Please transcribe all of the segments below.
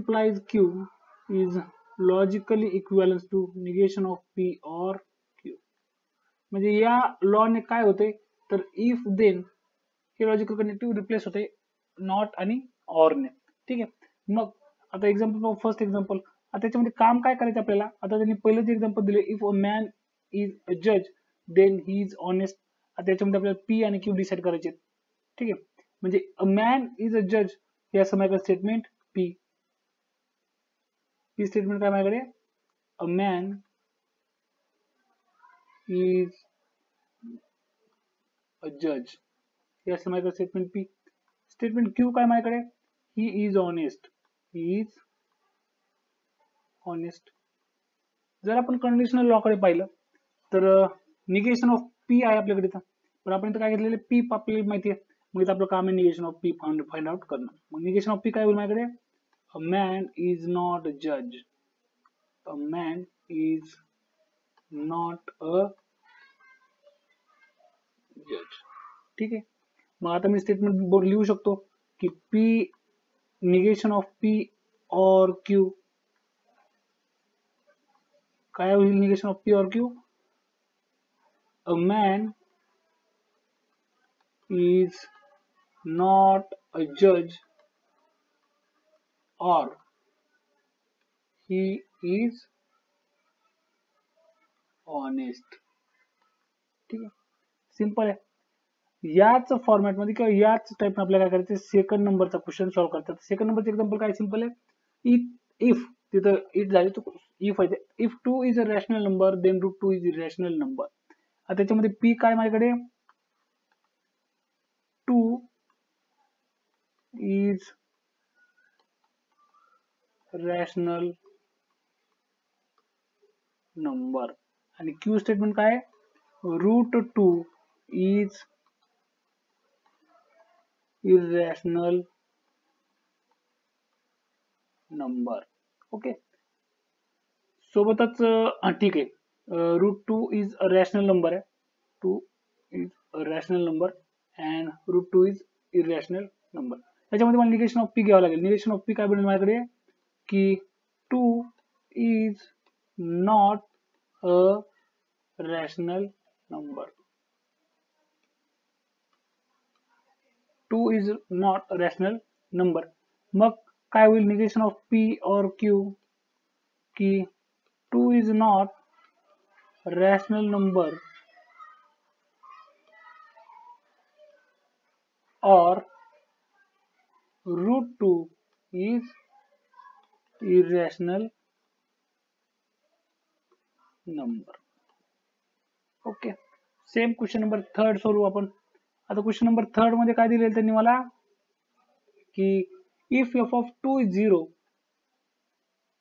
implies Q is logically equivalent to negation of P or Q. म्हणजे या लॉने काय होते तर इफ देन हे लॉजिकल कनेक्टिव्ह रिप्लेस होते नॉट आणि ऑर ने. ठीक आहे. मग आता एक्झाम्पल फर्स्ट एक्झाम्पल, आता त्याच्यामध्ये काम काय करायचं आपल्याला. आता त्यांनी पहिलं जे एक्झाम्पल दिले, if a man is a जज देन ही इज ऑनेस्ट. आता त्याच्यामध्ये आपल्याला पी आणि क्यू डिसाइड करायचे. ठीक आहे. म्हणजे अ मॅन इज अ जज हे असं माझ्याकडे स्टेटमेंट पी. ही स्टेटमेंट काय माझ्याकडे, अ मॅन इज अ जज हे असं माझ्याकडे स्टेटमेंट पी. स्टेटमेंट क्यू काय माझ्याकडे, he is honest. He is honest. जर आपण कंडिशनल लॉ कडे पाहिलं तर निगेशन ऑफ पी आहे आपल्याकडे इथं, पण आपण इथं काय घेतलेलं पी आपल्याला माहिती आहे. मग इथं आपलं काम आहे negation of P find out करणं. मग निगेशन ऑफ पी काय होईल माझ्याकडे, a man is not a जज. A man is not a जज. ठीक आहे. मग आता मी स्टेटमेंट लिहू शकतो की पी निगेशन ऑफ पी और क्यू काय होईल, निगेशन ऑफ पी और Q, a man is not a judge or he is honest. ठीक आहे. सिंपल आहे. याच फॉर्मॅटमध्ये किंवा याच टाइप आपल्याला काय करायचं, सेकंड नंबरचा क्वेश्चन सॉल्व्ह करतात. सेकंड नंबरचं एक्झाम्पल काय सिंपल आहे, इफ तिथं इट झाली तर इफ आहे, if 2 is a rational number then root 2 is a rational number. आता त्याच्यामध्ये पी काय माझ्याकडे, 2 is rational number आणि क्यू स्टेटमेंट काय, root 2 is irrational number. Okay. सोबतच ठीक आहे, root 2 is a rational number आहे, 2 is a rational number and root 2 is irrational number. त्याच्यामध्ये मला निगेशन ऑफ पी घ्यावं लागेल. निगेशन ऑफ पी काय बनेल माझ्याकडे की 2 is not a rational number. 2 is not a rational number. मग काय होईल निगेशन ऑफ पी और क्यू की 2 is not rational number or root 2 is irrational number. Okay. Same question number third सोडवू आपण. आता क्वेश्चन नंबर थर्ड मध्ये काय दिलेलं त्यांनी मला की if F of 2 is 0,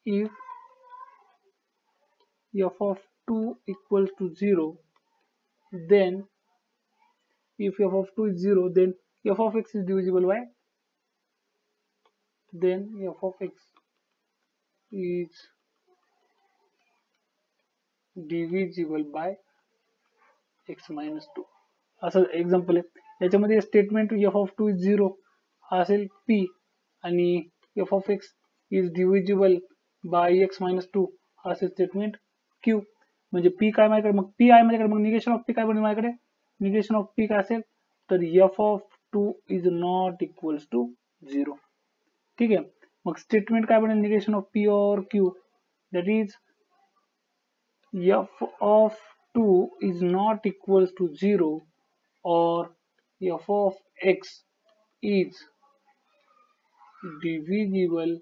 if F of 2 equals to 0 then if f of 2 is 0 then f of x is divisible by, then f of x is divisible by x minus 2. असं example आहे. याच्यामध्ये statement f of 2 is 0 हा असेल p आणि f of x is divisible by x minus 2 हा असेल statement q. म्हणजे p काय माझ्याकडे, मग p आहे माझ्याकडे, मग निगेशन ऑफ p काय बनेल माझ्याकडे, निगेशन ऑफ p काय असेल तर f of 2 is not equals to 0. ठीक आहे. मग स्टेटमेंट काय बनेल निगेशन ऑफ p और q, that is f of 2 is not equals to 0 or f of x is divisible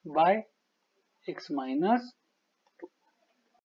by x minus